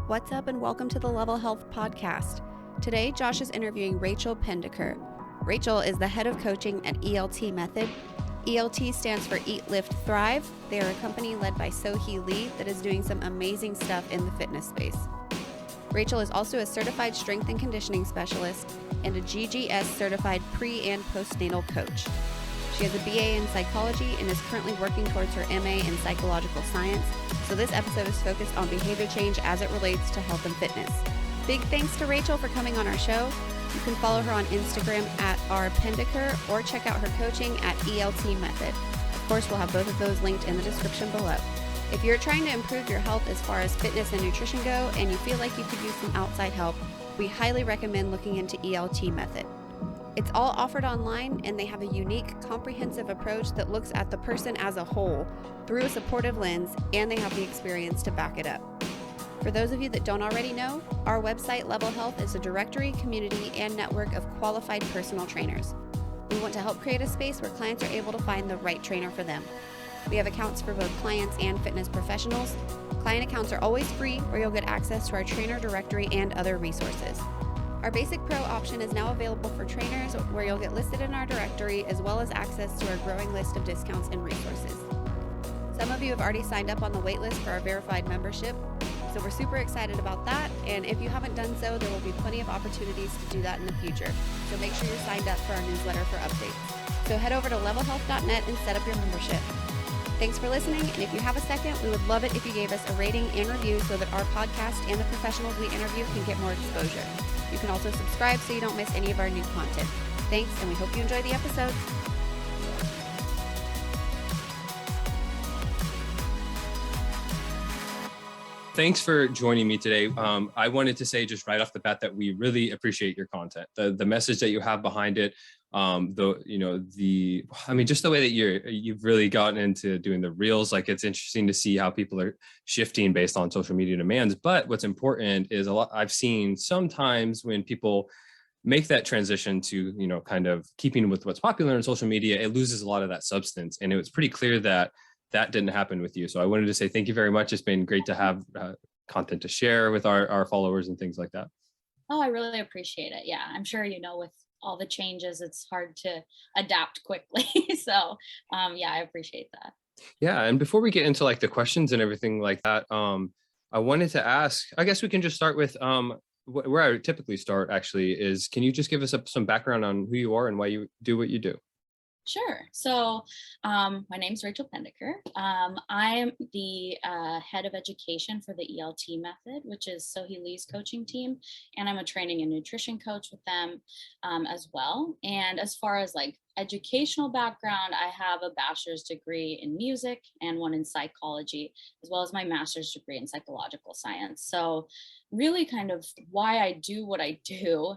What's up and welcome to the Level Health Podcast. Today, Josh is interviewing Rachel Pendakur. Rachel is the head of coaching at ELT Method. ELT stands for Eat, Lift, Thrive. They are a company led by Sohee Lee that is doing some amazing stuff in the fitness space. Rachel is also a certified strength and conditioning specialist and a GGS certified pre- and post-natal coach. She has a BA in psychology and is currently working towards her MA in psychological science. So this episode is focused on behavior change as it relates to health and fitness. Big thanks to Rachel for coming on our show. You can follow her on Instagram at @rpendakur or check out her coaching at ELT Method. Of course, we'll have both of those linked in the description below. If you're trying to improve your health as far as fitness and nutrition go, and you feel like you could use some outside help, we highly recommend looking into ELT Method. It's all offered online, and they have a unique, comprehensive approach that looks at the person as a whole through a supportive lens, and they have the experience to back it up. For those of you that don't already know, our website, Level Health, is a directory, community, and network of qualified personal trainers. We want to help create a space where clients are able to find the right trainer for them. We have accounts for both clients and fitness professionals. Client accounts are always free, where you'll get access to our trainer directory and other resources. Our Basic Pro option is now available for trainers, where you'll get listed in our directory as well as access to our growing list of discounts and resources. Some of you have already signed up on the waitlist for our verified membership, so we're super excited about that. And if you haven't done so, there will be plenty of opportunities to do that in the future. So make sure you're signed up for our newsletter for updates. So head over to levelhealth.net and set up your membership. Thanks for listening, and if you have a second, we would love it if you gave us a rating and review so that our podcast and the professionals we interview can get more exposure. You can also subscribe so you don't miss any of our new content. Thanks, and we hope you enjoy the episode. Thanks for joining me today. I wanted to say just right off the bat that we really appreciate your content, the message that you have behind it, just the way that you've really gotten into doing the reels. Like, it's interesting to see how people are shifting based on social media demands. But what's important is I've seen sometimes when people make that transition to, kind of keeping with what's popular in social media, it loses a lot of that substance. And it was pretty clear that didn't happen with you. So I wanted to say thank you very much. It's been great to have content to share with our followers and things like that. Oh, I really appreciate it. Yeah, I'm sure, with all the changes, it's hard to adapt quickly. So I appreciate that. Yeah. And before we get into like the questions and everything like that, I wanted to ask, I guess we can just start with where I would typically start actually is, can you just give us some background on who you are and why you do what you do? Sure. So my name's Rachel Pendakur. I'm the head of education for the ELT Method, which is Sohee Lee's coaching team. And I'm a training and nutrition coach with them as well. And as far as like educational background, I have a bachelor's degree in music and one in psychology, as well as my master's degree in psychological science. So really kind of why I do what I do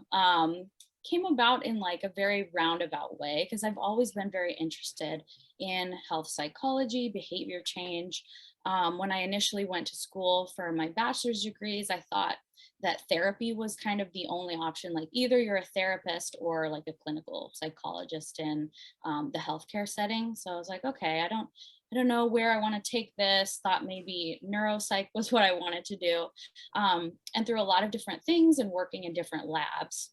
came about in like a very roundabout way, because I've always been very interested in health psychology, behavior change. When I initially went to school for my bachelor's degrees, I thought that therapy was kind of the only option. Like, either you're a therapist or like a clinical psychologist in the healthcare setting. So I was like, okay, I don't know where I want to take this. Thought maybe neuropsych was what I wanted to do. And through a lot of different things and working in different labs,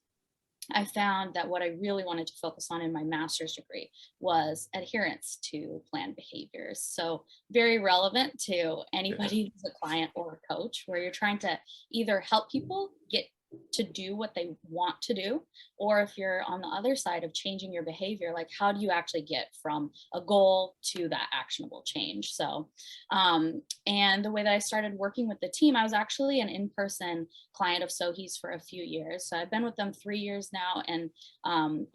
I found that what I really wanted to focus on in my master's degree was adherence to planned behaviors. So very relevant to anybody who's a client or a coach, where you're trying to either help people get to do what they want to do, or if you're on the other side of changing your behavior, like how do you actually get from a goal to that actionable change? So, and the way that I started working with the team, I was actually an in-person client of Sohee's for a few years. So I've been with them 3 years now. And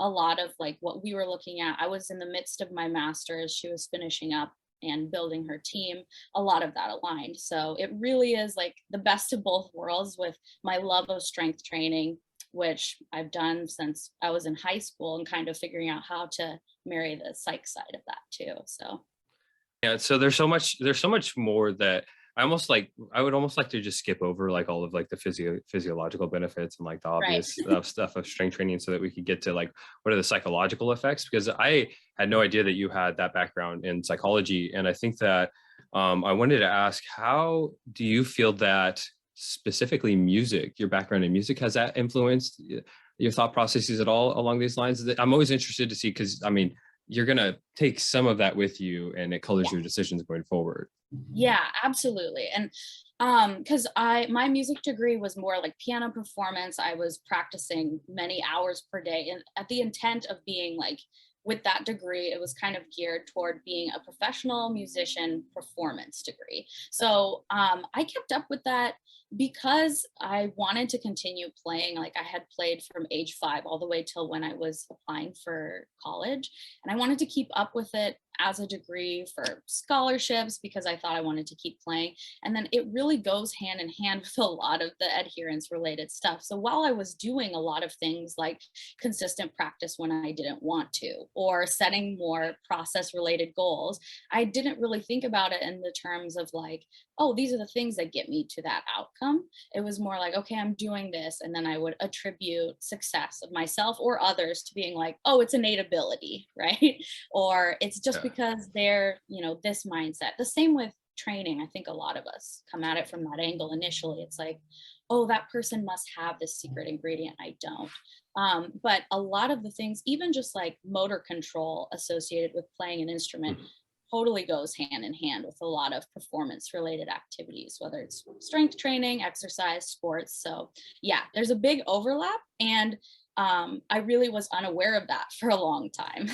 a lot of like what we were looking at, I was in the midst of my master's, she was finishing up and building her team, a lot of that aligned. So it really is like the best of both worlds, with my love of strength training, which I've done since I was in high school, and kind of figuring out how to marry the psych side of that too. So yeah, so there's so much more that I would almost like to just skip over like all of like the physiological benefits and like the obvious stuff of strength training, so that we could get to like what are the psychological effects, because I had no idea that you had that background in psychology. And I think that I wanted to ask, how do you feel that specifically music, your background in music, has that influenced your thought processes at all along these lines? I'm always interested to see, because I mean, you're going to take some of that with you and it colors your decisions going forward. Yeah, absolutely. And because my music degree was more like piano performance. I was practicing many hours per day, and at the intent of being like, with that degree, it was kind of geared toward being a professional musician performance degree. So I kept up with that because I wanted to continue playing. Like, I had played from age 5 all the way till when I was applying for college. And I wanted to keep up with it as a degree for scholarships because I thought I wanted to keep playing. And then it really goes hand in hand with a lot of the adherence related stuff. So while I was doing a lot of things like consistent practice when I didn't want to, or setting more process related goals, I didn't really think about it in the terms of like, oh, these are the things that get me to that outcome. It was more like, okay, I'm doing this. And then I would attribute success of myself or others to being like, oh, it's innate ability, right? Or it's just because they're, this mindset. The same with training. I think a lot of us come at it from that angle initially. It's like, oh, that person must have this secret ingredient. I don't. But a lot of the things, even just like motor control associated with playing an instrument, totally goes hand in hand with a lot of performance related activities, whether it's strength training, exercise, sports. So yeah, there's a big overlap. And I really was unaware of that for a long time.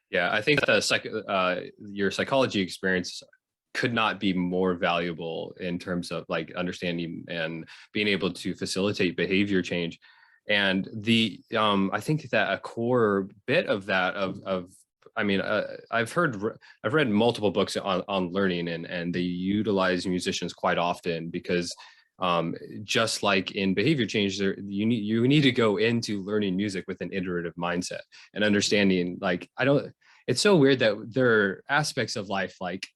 Yeah, I think your psychology experience could not be more valuable in terms of like understanding and being able to facilitate behavior change. And I think that a core bit of that I've read multiple books on learning, and they utilize musicians quite often because just like in behavior change, you need to go into learning music with an iterative mindset and understanding. Like, it's so weird that there are aspects of life like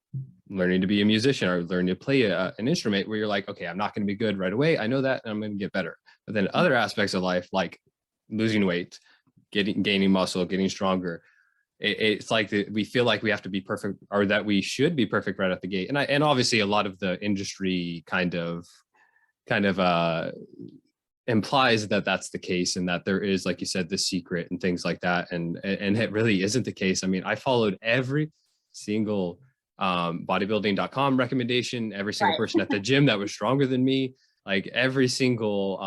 learning to be a musician or learning to play an instrument where you're like, okay, I'm not going to be good right away. I know that, and I'm going to get better. But then other aspects of life, like losing weight, gaining muscle, getting stronger, it's like we feel like we have to be perfect, or that we should be perfect right at the gate. And obviously a lot of the industry kind of implies that that's the case, and that there is, like you said, the secret and things like that. And it really isn't the case. I mean, I followed every single bodybuilding.com recommendation, every single person at the gym that was stronger than me, like every single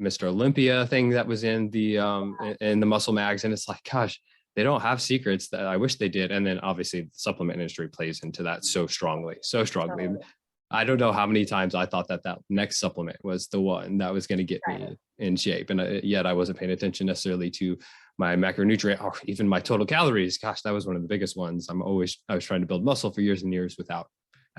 Mr. Olympia thing that was in the muscle mags. And it's like, gosh, they don't have secrets. That I wish they did. And then obviously the supplement industry plays into that so strongly. I don't know how many times I thought that next supplement was the one that was going to get me in shape. And yet I wasn't paying attention necessarily to my macronutrient or even my total calories. Gosh, that was one of the biggest ones. I was trying to build muscle for years and years without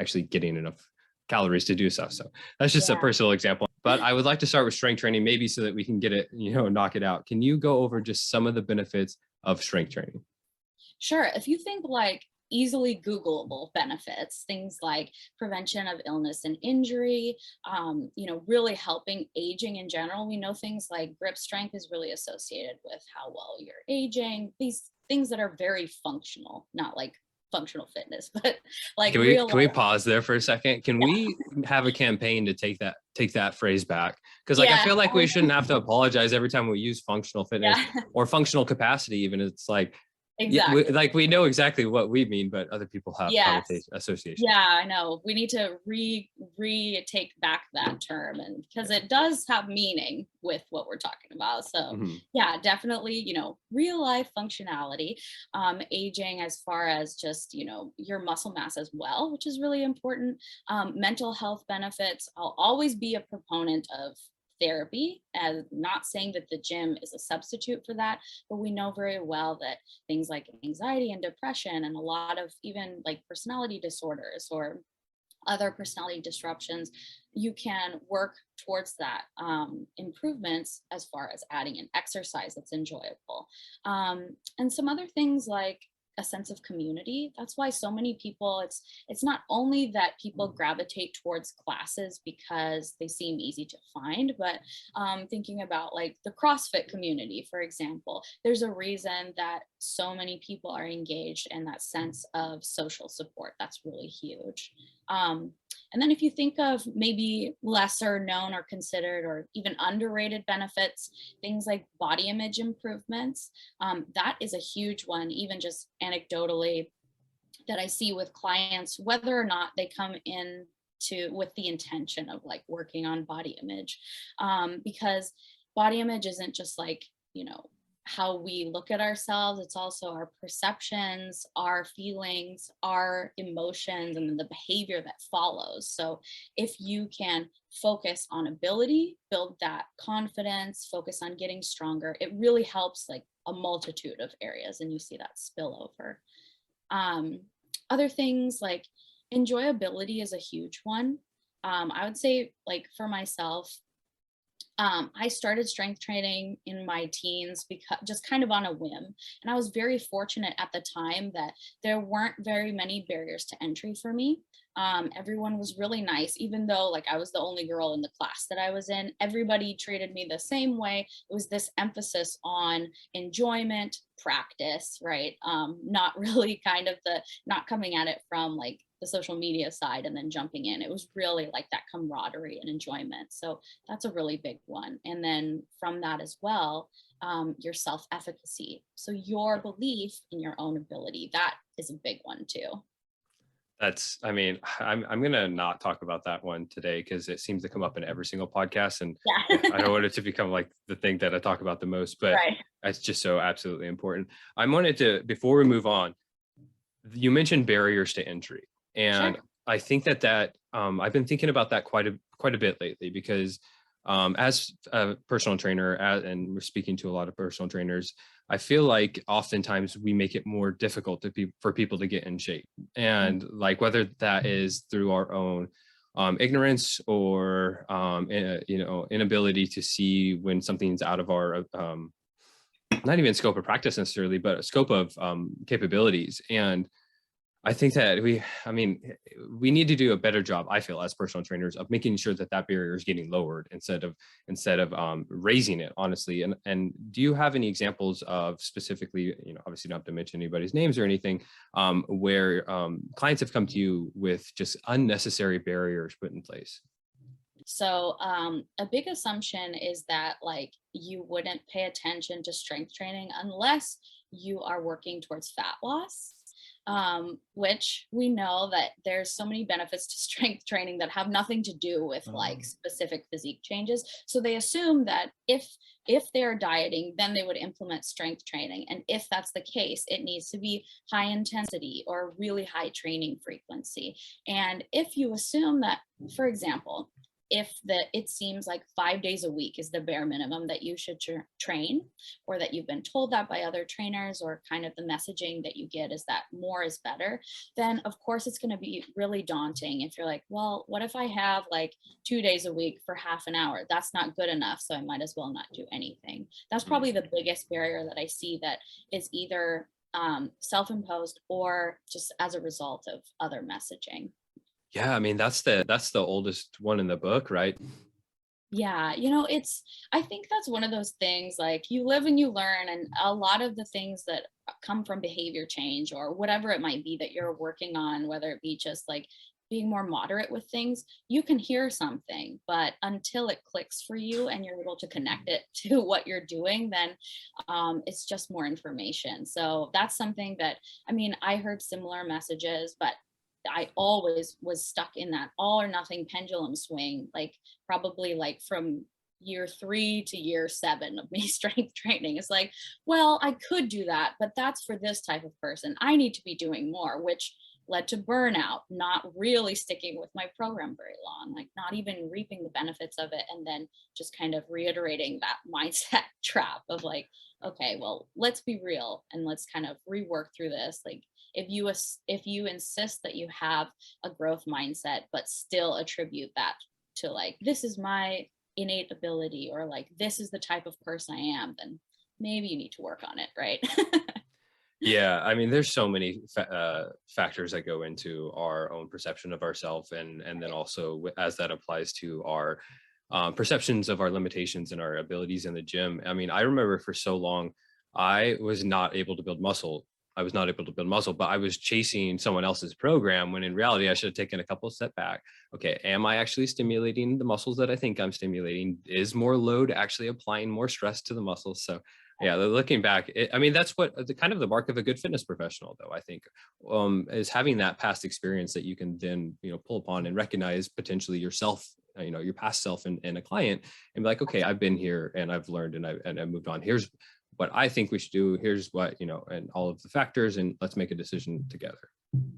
actually getting enough calories to do so. So that's just a personal example. But I would like to start with strength training, maybe so that we can get it, knock it out. Can you go over just some of the benefits of strength training? Sure. If you think like easily Googleable benefits, things like prevention of illness and injury, really helping aging in general. We know things like grip strength is really associated with how well you're aging. These things that are very functional, not like functional fitness, but like can we pause there for a second? Can we have a campaign to take that phrase back? Because I feel like we shouldn't have to apologize every time we use functional fitness or functional capacity. Even it's like, exactly. We know exactly what we mean, but other people have associations. Yeah, I know. We need to take back that term, and because it does have meaning with what we're talking about. So definitely, real life functionality, aging as far as just, your muscle mass as well, which is really important. Mental health benefits. I'll always be a proponent of therapy, and not saying that the gym is a substitute for that, but we know very well that things like anxiety and depression and a lot of even like personality disorders or other personality disruptions, you can work towards that improvements as far as adding an exercise that's enjoyable, and some other things like a sense of community. That's why so many people, it's not only that people gravitate towards classes because they seem easy to find, but thinking about like the CrossFit community, for example, there's a reason that so many people are engaged in that sense of social support. That's really huge. And then if you think of maybe lesser known or considered or even underrated benefits, things like body image improvements, that is a huge one, even just anecdotally, that I see with clients, whether or not they come in with the intention of like working on body image, because body image isn't just like, how we look at ourselves. It's also our perceptions, our feelings, our emotions, and then the behavior that follows. So if you can focus on ability, build that confidence, focus on getting stronger, it really helps like a multitude of areas, and you see that spill over. Other things like enjoyability is a huge one. I would say like for myself, I started strength training in my teens because just kind of on a whim. And I was very fortunate at the time that there weren't very many barriers to entry for me. Everyone was really nice, even though like I was the only girl in the class that I was in. Everybody treated me the same way. It was this emphasis on enjoyment, practice, right? Not really not coming at it from like the social media side and then jumping in. It was really like that camaraderie and enjoyment. So that's a really big one. And then from that as well, your self-efficacy. So your belief in your own ability, that is a big one too. I'm going to not talk about that one today because it seems to come up in every single podcast. And Yeah. I don't want it to become like the thing that I talk about the most, but Right. it's just so absolutely important. I wanted to, before we move on, you mentioned barriers to entry. And Sure. I think that I've been thinking about that quite a bit lately because as a personal trainer, and we're speaking to a lot of personal trainers, I feel like oftentimes we make it more difficult for people to get in shape. And like whether that is through our own ignorance or inability to see when something's out of our not even scope of practice necessarily, but a scope of capabilities. And I think that we need to do a better job, I feel, as personal trainers of making sure that barrier is getting lowered instead of raising it, honestly. And do you have any examples of specifically, obviously you don't have to mention anybody's names or anything, where clients have come to you with just unnecessary barriers put in place? So a big assumption is that like you wouldn't pay attention to strength training unless you are working towards fat loss. Which we know that there's so many benefits to strength training that have nothing to do with like specific physique changes. So they assume that if they're dieting, then they would implement strength training. And if that's the case, it needs to be high intensity or really high training frequency. And if you assume that, for example, it seems like 5 days a week is the bare minimum that you should train, or that you've been told that by other trainers, or kind of the messaging that you get is that more is better, then of course it's going to be really daunting if you're like, well, what if I have like 2 days a week for half an hour? That's not good enough, so I might as well not do anything. That's probably the biggest barrier that I see, that is either self-imposed or just as a result of other messaging. Yeah, I mean, that's the oldest one in the book, right? Yeah, I think that's one of those things, like you live and you learn, and a lot of the things that come from behavior change or whatever it might be that you're working on, whether it be just like being more moderate with things, you can hear something, but until it clicks for you and you're able to connect it to what you're doing, then it's just more information. So that's something that, I heard similar messages, but I always was stuck in that all or nothing pendulum swing, like probably like from year 3 to year 7 of me strength training. It's like, well, I could do that, but that's for this type of person. I need to be doing more, which led to burnout, not really sticking with my program very long, like not even reaping the benefits of it. And then just kind of reiterating that mindset trap of like, okay, well, let's be real and let's kind of rework through this. Like, if you insist that you have a growth mindset but still attribute that to like, this is my innate ability, or like this is the type of person I am, then maybe you need to work on it, right? Yeah, I mean, there's so many factors that go into our own perception of ourselves, and then also as that applies to our perceptions of our limitations and our abilities in the gym. I mean, I remember for so long I was not able to build muscle I was not able to build muscle, but I was chasing someone else's program when in reality, I should have taken a couple step back. Okay, am I actually stimulating the muscles that I think I'm stimulating? Is more load actually applying more stress to the muscles? So yeah, looking back, I mean, that's what the kind of the mark of a good fitness professional, though, I think, is having that past experience that you can then, pull upon and recognize potentially yourself, your past self in a client, and be like, okay, I've been here and I've learned and I've moved on. Here's what I think we should do. Here's what, and all of the factors, and let's make a decision together.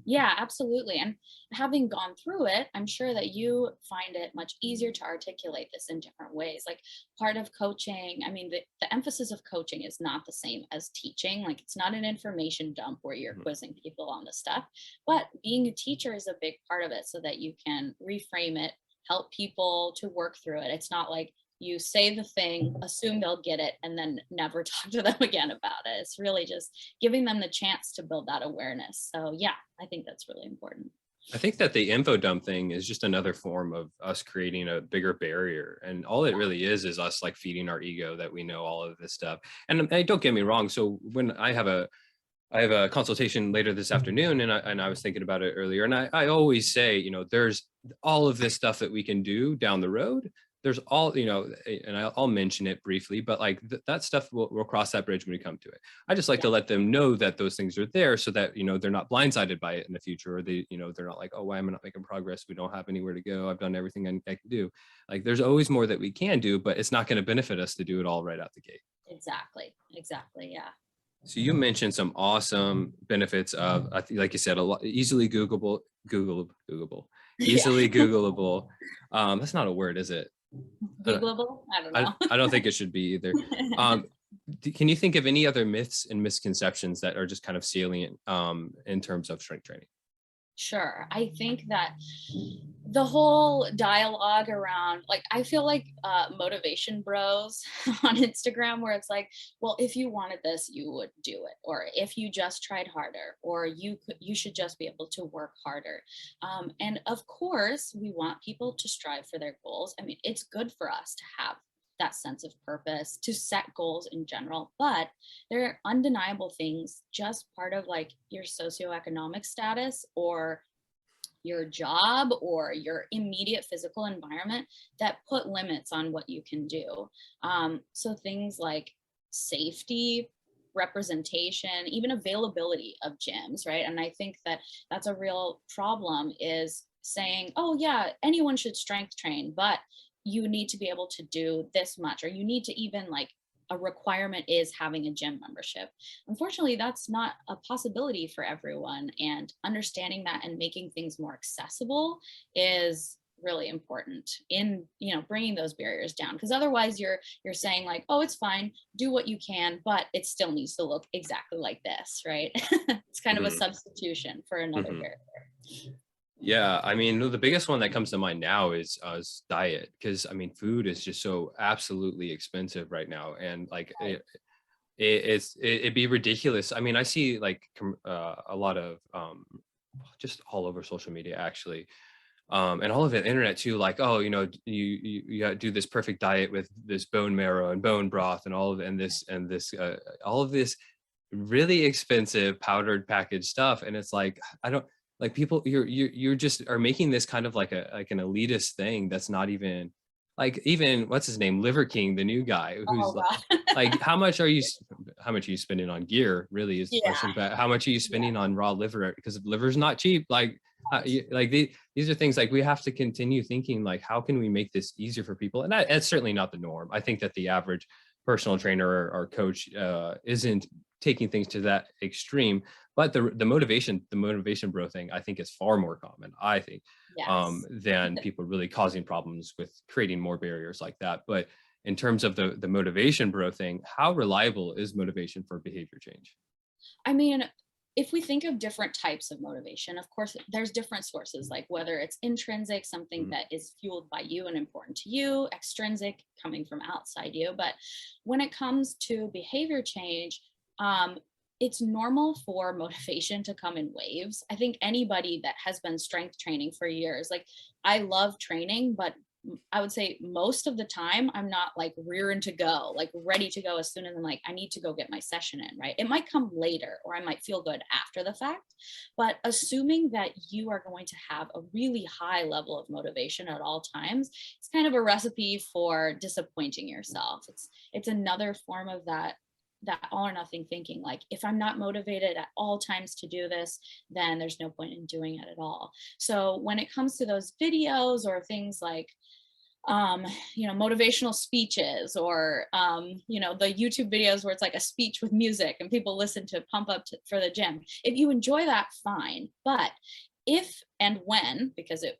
Yeah, absolutely. And having gone through it, I'm sure that you find it much easier to articulate this in different ways. Like part of coaching, I mean, the emphasis of coaching is not the same as teaching. Like it's not an information dump where you're quizzing people on the stuff, but being a teacher is a big part of it so that you can reframe it, help people to work through it. It's not like you say the thing, assume they'll get it, and then never talk to them again about it. It's really just giving them the chance to build that awareness. So yeah, I think that's really important. I think that the info dump thing is just another form of us creating a bigger barrier. And all it really is us like feeding our ego that we know all of this stuff. And don't get me wrong. So when I have a consultation later this afternoon, and I was thinking about it earlier, and I always say, there's all of this stuff that we can do down the road. There's all, and I'll mention it briefly, but like that stuff, we'll cross that bridge when we come to it. I just like to let them know that those things are there so that, they're not blindsided by it in the future, or they're not like, oh, why am I not making progress? We don't have anywhere to go. I've done everything I can do. Like there's always more that we can do, but it's not going to benefit us to do it all right out the gate. Exactly. Yeah. So you mentioned some awesome benefits of, like you said, a lot easily Googleable, easily Googleable. That's not a word, is it? Googleable? I don't know. I don't think it should be either. Can you think of any other myths and misconceptions that are just kind of salient in terms of strength training? Sure. I think that the whole dialogue around, like, I feel like motivation bros on Instagram, where it's like, well, if you wanted this, you would do it, or if you just tried harder, or you should just be able to work harder. And of course, we want people to strive for their goals. I mean, it's good for us to have that sense of purpose, to set goals in general, but there are undeniable things, just part of like your socioeconomic status or your job or your immediate physical environment, that put limits on what you can do. So things like safety, representation, even availability of gyms, right? And I think that that's a real problem, is saying, oh yeah, anyone should strength train, but you need to be able to do this much, or you need to even, like, a requirement is having a gym membership. Unfortunately, that's not a possibility for everyone. And understanding that and making things more accessible is really important in, bringing those barriers down. Because otherwise you're saying like, oh, it's fine, do what you can, but it still needs to look exactly like this, right? It's kind of a substitution for another barrier. Yeah, I mean, the biggest one that comes to mind now is diet, because I mean, food is just so absolutely expensive right now, and like it'd be ridiculous. I mean, I see like a lot of just all over social media actually, and all of the internet too. Like, oh, you got to do this perfect diet with this bone marrow and bone broth and all of this all of this really expensive powdered packaged stuff, and it's like I don't. Like people, you're just are making this kind of like an elitist thing that's not even like, even what's his name, Liver King, the new guy, who's like how much are you spending on gear? Really is the question. But how much are you spending on raw liver? Because liver's not cheap. Like these are things like we have to continue thinking like, how can we make this easier for people? And that's certainly not the norm. I think that the average personal trainer or coach isn't taking things to that extreme, but the motivation bro thing, I think, is far more common, I think, than people really causing problems with creating more barriers like that. But in terms of the motivation bro thing, how reliable is motivation for behavior change? I mean, if we think of different types of motivation, of course, there's different sources, like whether it's intrinsic, something that is fueled by you and important to you, extrinsic, coming from outside you. But when it comes to behavior change, it's normal for motivation to come in waves. I think anybody that has been strength training for years, like, I love training, but I would say most of the time, I'm not like rearing to go, like ready to go as soon as I'm like, I need to go get my session in, right? It might come later, or I might feel good after the fact. But assuming that you are going to have a really high level of motivation at all times, it's kind of a recipe for disappointing yourself. It's another form of that all or nothing thinking. Like, if I'm not motivated at all times to do this, then there's no point in doing it at all. So when it comes to those videos or things like motivational speeches, or the YouTube videos where it's like a speech with music and people listen to pump up for the gym, if you enjoy that, fine. But if and when, because it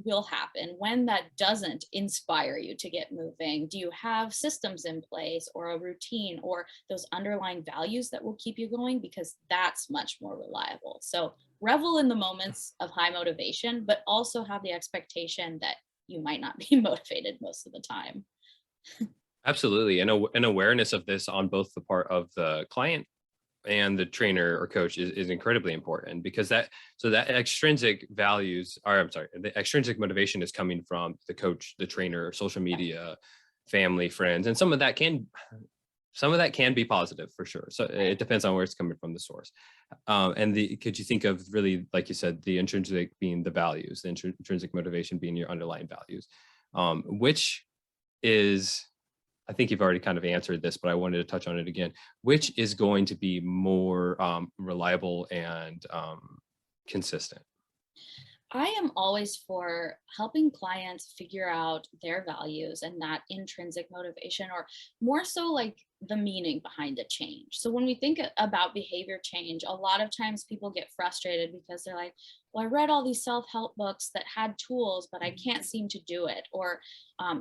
will happen, when that doesn't inspire you to get moving, do you have systems in place, or a routine, or those underlying values that will keep you going? Because that's much more reliable. So revel in the moments of high motivation, but also have the expectation that you might not be motivated most of the time. Absolutely. And an awareness of this on both the part of the client and the trainer or coach is incredibly important, because that extrinsic values are, I'm sorry, the extrinsic motivation is coming from the coach, the trainer, social media, family, friends, and some of that can be positive for sure. So it depends on where it's coming from, the source. Could you think of, really, like you said, the intrinsic being the values, the intrinsic motivation being your underlying values, which is, I think you've already kind of answered this, but I wanted to touch on it again. Which is going to be more reliable and consistent? I am always for helping clients figure out their values and that intrinsic motivation, or more so like the meaning behind the change. So when we think about behavior change, a lot of times people get frustrated because they're like, well, I read all these self-help books that had tools, but I can't seem to do it. Or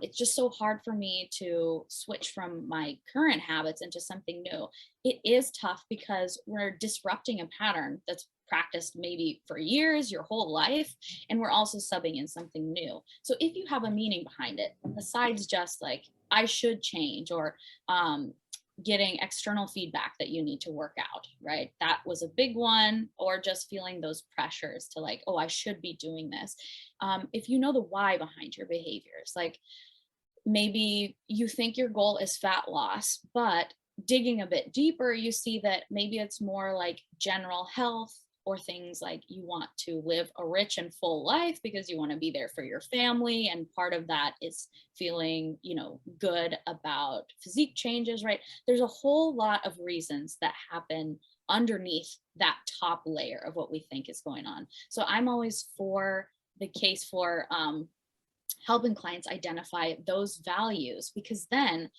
it's just so hard for me to switch from my current habits into something new. It is tough because we're disrupting a pattern that's practiced maybe for years, your whole life, and we're also subbing in something new. So if you have a meaning behind it, besides just like, I should change, or getting external feedback that you need to work out, right? That was a big one. Or just feeling those pressures to like, oh, I should be doing this. If you know the why behind your behaviors, like maybe you think your goal is fat loss, but digging a bit deeper, you see that maybe it's more like general health, or things like you want to live a rich and full life because you want to be there for your family. And part of that is feeling, good about physique changes, right? There's a whole lot of reasons that happen underneath that top layer of what we think is going on. So I'm always for the case for helping clients identify those values, because then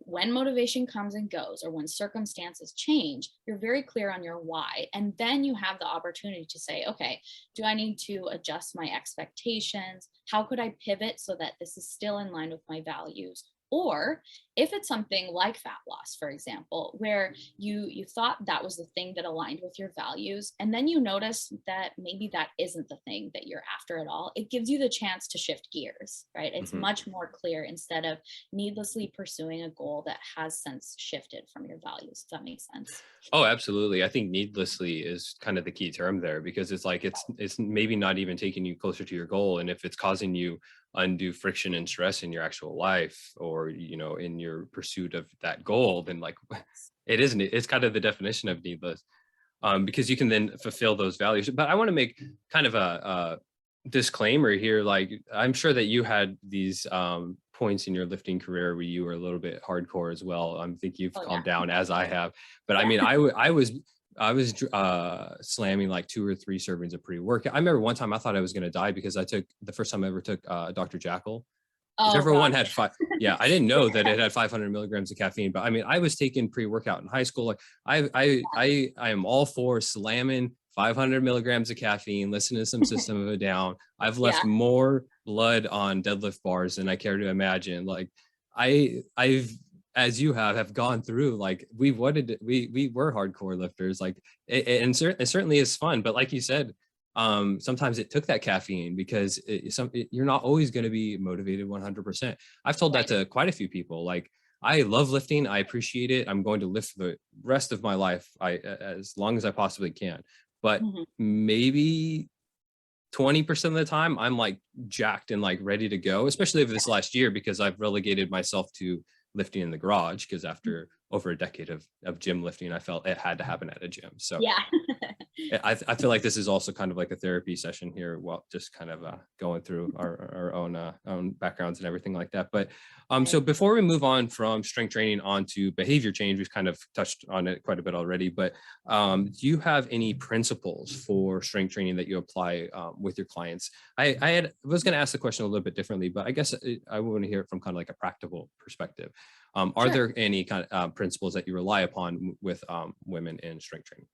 when motivation comes and goes, or when circumstances change, you're very clear on your why. And then you have the opportunity to say, okay, do I need to adjust my expectations? How could I pivot so that this is still in line with my values? Or if it's something like fat loss, for example, where you thought that was the thing that aligned with your values, and then you notice that maybe that isn't the thing that you're after at all, it gives you the chance to shift gears, right? It's much more clear, instead of needlessly pursuing a goal that has since shifted from your values. Does that make sense? Oh, absolutely. I think needlessly is kind of the key term there, because it's like it's maybe not even taking you closer to your goal. And if it's causing you undue friction and stress in your actual life, or in your pursuit of that goal, then like it's kind of the definition of needless, because you can then fulfill those values. But I want to make kind of a disclaimer here. Like, I'm sure that you had these points in your lifting career where you were a little bit hardcore as well. I think you've calmed down, as I have, but I mean, I was slamming like 2 or 3 servings of pre-workout. I remember one time I thought I was going to die because the first time I ever took Dr. Jackal. Whichever one had 5. Yeah, I didn't know that it had 500 milligrams of caffeine, but I mean, I was taking pre-workout in high school. Like I am all for slamming 500 milligrams of caffeine, listening to some System of a Down. I've left more blood on deadlift bars than I care to imagine. Like I've, as you have gone through, like we were hardcore lifters, like it certainly is fun. But like you said, sometimes it took that caffeine, because you're not always going to be motivated 100%. I've told that to quite a few people. Like, I love lifting. I appreciate it. I'm going to lift the rest of my life, as long as I possibly can. But maybe 20% of the time I'm like jacked and like ready to go, especially this last year, because I've relegated myself to lifting in the garage, because after over a decade of gym lifting, I felt it had to happen at a gym. So Yeah. I feel like this is also kind of like a therapy session here, while just kind of going through our own backgrounds and everything like that. But so before we move on from strength training onto behavior change, we've kind of touched on it quite a bit already, but do you have any principles for strength training that you apply with your clients? I was going to ask the question a little bit differently, but I guess I want to hear it from kind of like a practical perspective. Are Sure. there any kind of principles that you rely upon with women in strength training?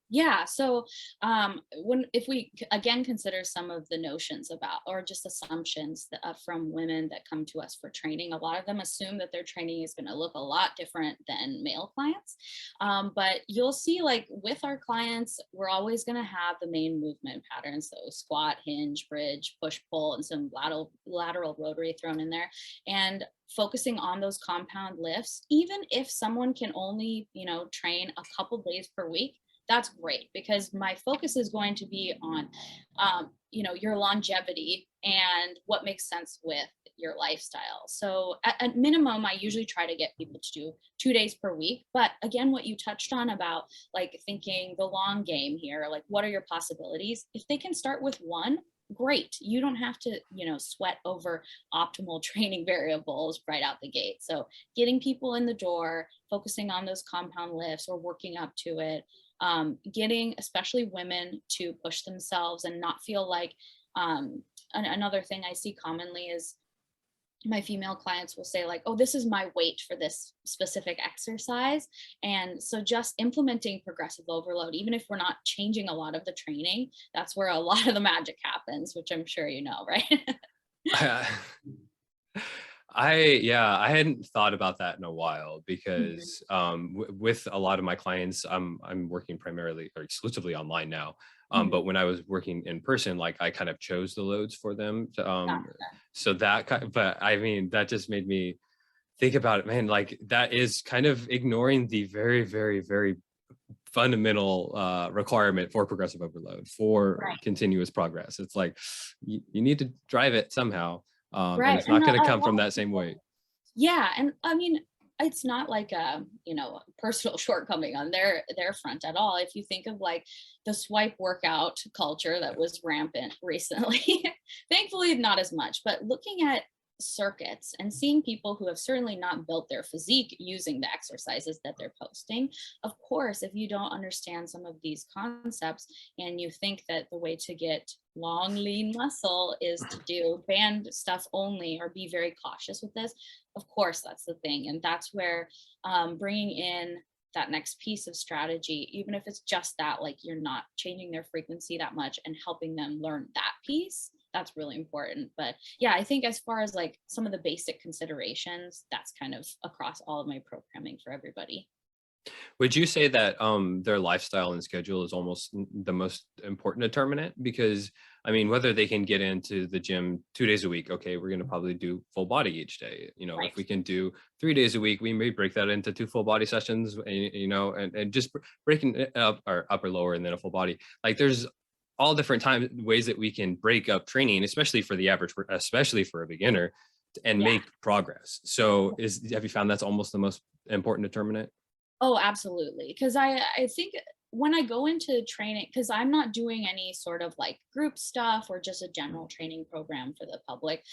Yeah. So if we again consider some of the notions about, or just assumptions from women that come to us for training, a lot of them assume that their training is going to look a lot different than male clients. But you'll see, like with our clients, we're always going to have the main movement patterns. So squat, hinge, bridge, push, pull, and some lateral rotary thrown in there. And focusing on those compound lifts, even if someone can only, train a couple days per week, that's great, because my focus is going to be on your longevity and what makes sense with your lifestyle. So at minimum, I usually try to get people to do 2 days per week. But again, what you touched on about like thinking the long game here, like what are your possibilities? If they can start with one, great. You don't have to sweat over optimal training variables right out the gate. So getting people in the door, focusing on those compound lifts or working up to it, getting especially women to push themselves and not feel like another thing I see commonly is my female clients will say like, oh, this is my weight for this specific exercise. And so just implementing progressive overload, even if we're not changing a lot of the training, that's where a lot of the magic happens, which I'm sure you know, right? I hadn't thought about that in a while, because Mm-hmm. with a lot of my clients, I'm working primarily or exclusively online now. Mm-hmm. But when I was working in person, like I kind of chose the loads for them. So but I mean, that just made me think about it, man. Like that is kind of ignoring the very, very, very fundamental requirement for progressive overload, for Right. continuous progress. It's like you need to drive it somehow. And Right. it's not And going to a come lot from of that same people, weight. yeah, and I mean, it's not like a personal shortcoming on their front at all. If you think of like the swipe workout culture that was rampant recently, thankfully not as much, but looking at circuits and seeing people who have certainly not built their physique using the exercises that they're posting. Of course, if you don't understand some of these concepts and you think that the way to get long lean muscle is to do band stuff only or be very cautious with this, of course that's the thing. And that's where bringing in that next piece of strategy, even if it's just that, like you're not changing their frequency that much and helping them learn that piece, that's really important. But yeah, I think as far as like some of the basic considerations, that's kind of across all of my programming for everybody. Would you say that their lifestyle and schedule is almost the most important determinant? Because I mean, whether they can get into the gym 2 days a week, okay, we're going to probably do full body each day. Right. If we can do 3 days a week, we may break that into 2 full body sessions, and just breaking it up, or upper lower and then a full body. Like there's all different ways that we can break up training, especially for the average, especially for a beginner, and Yeah. make progress. So have you found that's almost the most important determinant? Oh, absolutely. Because I think when I go into training, because I'm not doing any sort of like group stuff or just a general training program for the public,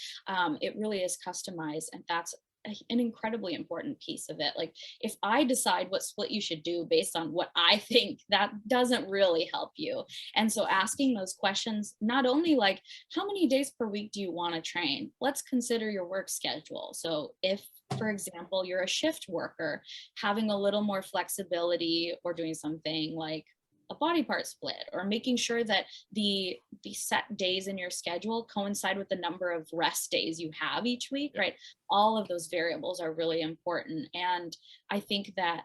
it really is customized. And that's an incredibly important piece of it. Like if I decide what split you should do based on what I think, that doesn't really help you. And so asking those questions, not only like how many days per week do you want to train, let's consider your work schedule. So if, for example, you're a shift worker, having a little more flexibility or doing something like a body part split, or making sure that the set days in your schedule coincide with the number of rest days you have each week, right? All of those variables are really important. And I think that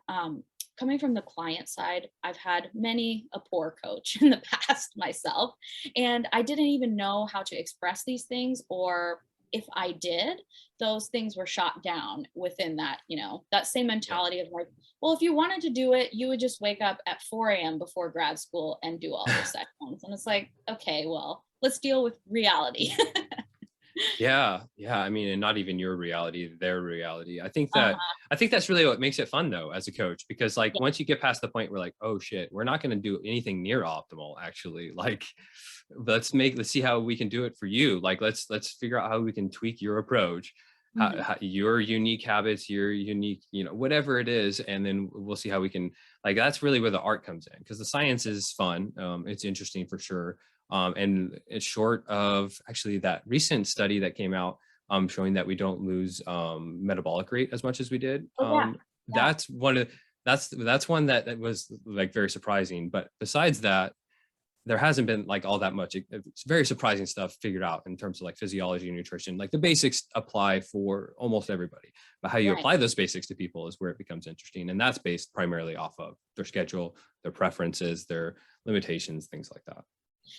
coming from the client side, I've had many a poor coach in the past myself, and I didn't even know how to express these things, or if I did, those things were shot down within that, that same mentality of like, well, if you wanted to do it, you would just wake up at 4 a.m. before grad school and do all your sessions. And it's like, okay, well, let's deal with reality. Yeah. I mean, and not even your reality, their reality. I think Uh-huh. that's really what makes it fun though, as a coach, because like Yeah. once you get past the point where like, oh shit, we're not going to do anything near optimal, actually. Like, let's see how we can do it for you. Like, let's figure out how we can tweak your approach, Mhm. how your unique habits, your unique, whatever it is. And then we'll see how we can, like, that's really where the art comes in, because the science is fun. It's interesting for sure. And it's short of actually that recent study that came out, showing that we don't lose metabolic rate as much as we did. Oh yeah. Yeah. That's one of that's one that was like very surprising. But besides that, there hasn't been like all that much. It's very surprising stuff figured out in terms of like physiology and nutrition. Like the basics apply for almost everybody, but how you Right. apply those basics to people is where it becomes interesting. And that's based primarily off of their schedule, their preferences, their limitations, things like that.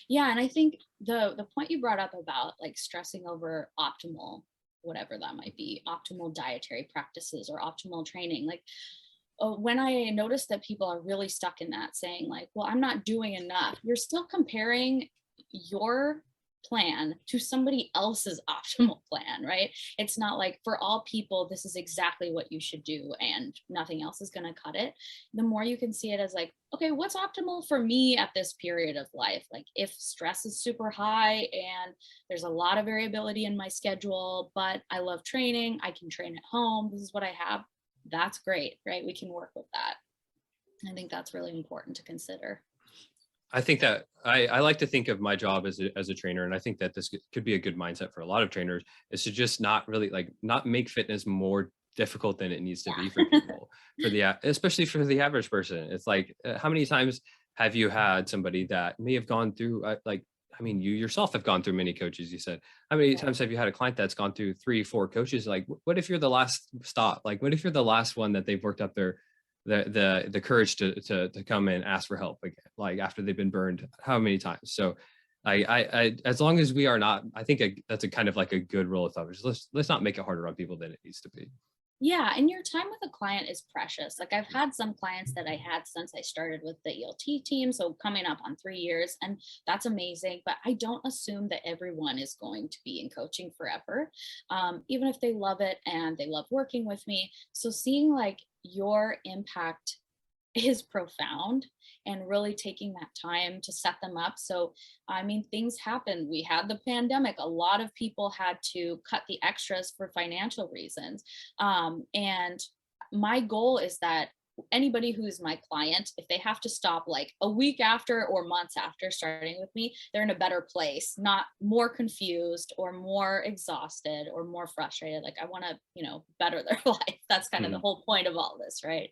Yeah, and I think the point you brought up about like stressing over optimal, whatever that might be, optimal dietary practices or optimal training, like when I notice that people are really stuck in that, saying like, well, I'm not doing enough, you're still comparing your plan to somebody else's optimal plan, right? It's not like for all people, this is exactly what you should do and nothing else is going to cut it. The more you can see it as like, okay, what's optimal for me at this period of life? Like if stress is super high and there's a lot of variability in my schedule, but I love training, I can train at home, this is what I have, that's great, right? We can work with that. I think that's really important to consider. I think that I like to think of my job as a trainer, and I think that this could be a good mindset for a lot of trainers, is to just not really like not make fitness more difficult than it needs to be for people, especially for the average person. It's like, how many times have you had somebody that may have gone through I mean, you yourself have gone through many coaches, you said. How many times have you had a client that's gone through 3, 4 coaches? Like, what if you're the last stop? Like, what if you're the last one that they've worked up the courage to come and ask for help again, like after they've been burned how many times? So I as long as we are not, I think that's a kind of like a good rule of thumb. Let's not make it harder on people than it needs to be. Yeah, and your time with a client is precious. Like I've had some clients that I had since I started with the ELT team, so coming up on 3 years, and that's amazing. But I don't assume that everyone is going to be in coaching forever, even if they love it and they love working with me. So seeing like your impact is profound and really taking that time to set them up. So, I mean, things happen. We had the pandemic. A lot of people had to cut the extras for financial reasons. And my goal is that anybody who's my client, if they have to stop like a week after or months after starting with me, they're in a better place, not more confused or more exhausted or more frustrated. Like I want to, better their life. That's kind of the Mhm. whole point of all this, right?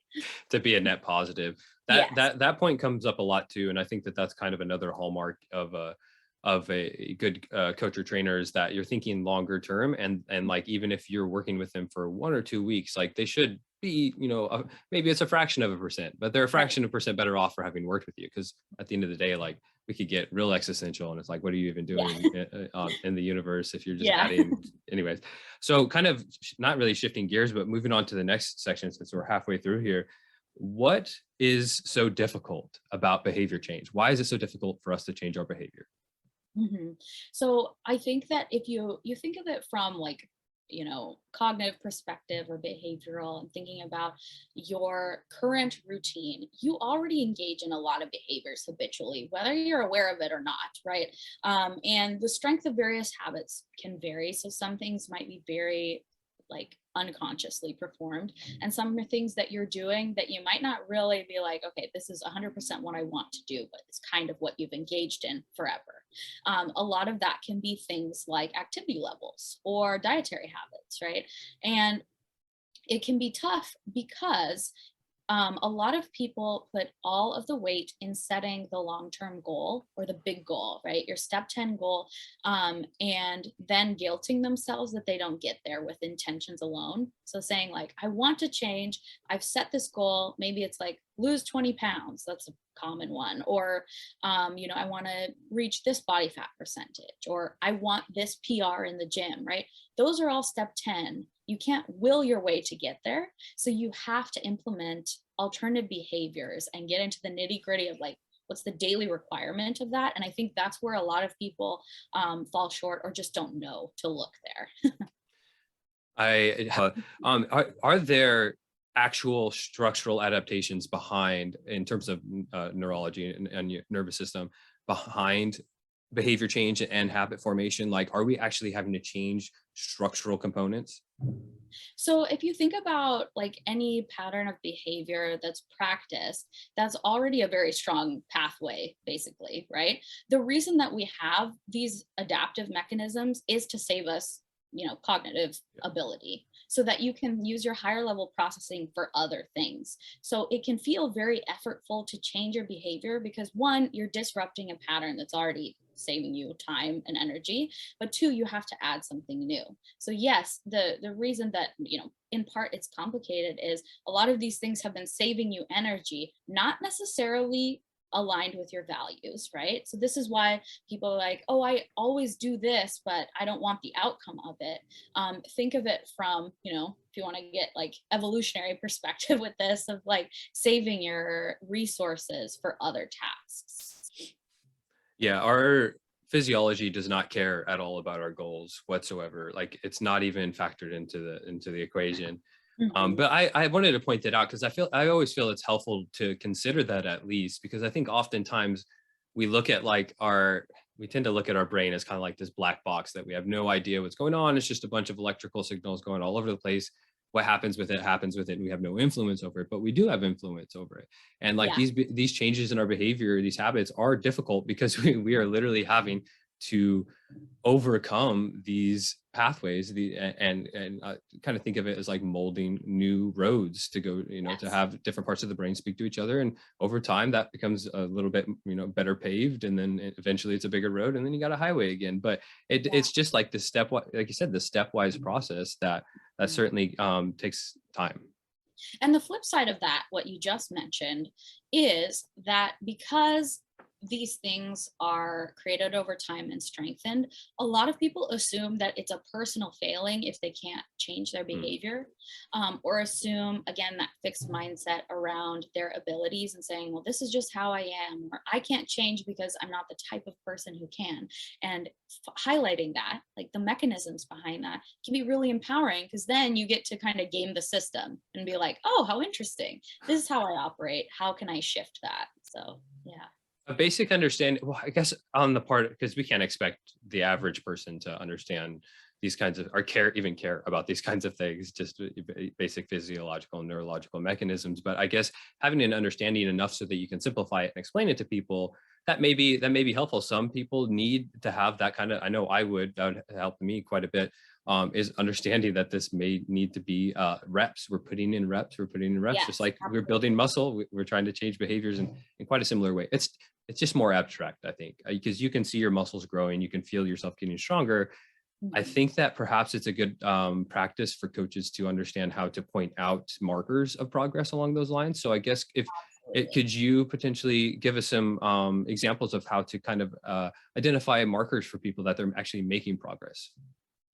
To be a net positive, Yes. that point comes up a lot too, and I think that that's kind of another hallmark of a good coach or trainer, is that you're thinking longer term, and like even if you're working with them for 1 or 2 weeks, like they should be, maybe it's a fraction of a percent, but they're a Right. fraction of a percent better off for having worked with you, because at the end of the day, like we could get real existential, and it's like, what are you even Yeah. doing in the universe if you're just Yeah. adding anyways? So kind of not really shifting gears, but moving on to the next section, since we're halfway through here. What is so difficult about behavior change? Why is it so difficult for us to change our behavior? So I think that if you think of it from like, cognitive perspective or behavioral, and thinking about your current routine, you already engage in a lot of behaviors habitually, whether you're aware of it or not, right? And the strength of various habits can vary. So some things might be very like unconsciously performed, and some are things that you're doing that you might not really be like, okay, this is 100% what I want to do, but it's kind of what you've engaged in forever. A lot of that can be things like activity levels or dietary habits, right? And it can be tough because a lot of people put all of the weight in setting the long-term goal or the big goal, right? Your step 10 goal, and then guilting themselves that they don't get there with intentions alone. So saying like, I want to change. I've set this goal. Maybe it's like lose 20 pounds. That's a common one. Or, I want to reach this body fat percentage, or I want this PR in the gym, right? Those are all step 10. You can't will your way to get there. So you have to implement alternative behaviors and get into the nitty gritty of like, what's the daily requirement of that? And I think that's where a lot of people fall short or just don't know to look there. Are there actual structural adaptations behind, in terms of neurology and your nervous system, behind behavior change and habit formation? Like, are we actually having to change structural components? So if you think about like any pattern of behavior that's practiced, that's already a very strong pathway, basically, right? The reason that we have these adaptive mechanisms is to save us, cognitive ability, so that you can use your higher level processing for other things. So it can feel very effortful to change your behavior because, one, you're disrupting a pattern that's already saving you time and energy, but two, you have to add something new. So yes, the reason that, in part it's complicated is a lot of these things have been saving you energy, not necessarily aligned with your values, right? So this is why people are like, oh, I always do this, but I don't want the outcome of it. Think of it from, if you want to get like evolutionary perspective with this, of like saving your resources for other tasks. Yeah, our physiology does not care at all about our goals whatsoever. Like, it's not even factored into the equation. But I wanted to point that out because I always feel it's helpful to consider that, at least, because I think oftentimes we look at we tend to look at our brain as kind of like this black box that we have no idea what's going on. It's just a bunch of electrical signals going all over the place. What happens with it happens with it, and we have no influence over it, but we do have influence over it. And like, Yeah. these changes in our behavior, these habits are difficult because we are literally having to overcome these pathways, and kind of think of it as like molding new roads to go, Yes. to have different parts of the brain speak to each other, and over time that becomes a little bit, better paved, and then eventually it's a bigger road, and then you got a highway again. But it's just like the like you said, the stepwise process that certainly takes time. And the flip side of that, what you just mentioned, is that because these things are created over time and strengthened, a lot of people assume that it's a personal failing if they can't change their behavior, or assume, again, that fixed mindset around their abilities and saying, well, this is just how I am, or I can't change because I'm not the type of person who can. And highlighting that, like the mechanisms behind that, can be really empowering, because then you get to kind of game the system and be like, oh, how interesting. This is how I operate. How can I shift that? So, yeah. A basic understanding, well, I guess on the part, because we can't expect the average person to understand these kinds of, or even care about these kinds of things, just basic physiological and neurological mechanisms. But I guess having an understanding enough so that you can simplify it and explain it to people, that may be helpful. Some people need to have that kind of, I know that would help me quite a bit, is understanding that this may need to be reps. We're putting in reps, Yes, just like absolutely. we're building muscle. We're trying to change behaviors in quite a similar way. It's just more abstract, I think, because you can see your muscles growing, you can feel yourself getting stronger. I think that perhaps it's a good practice for coaches to understand how to point out markers of progress along those lines. So I guess could you potentially give us some examples of how to kind of identify markers for people that they're actually making progress?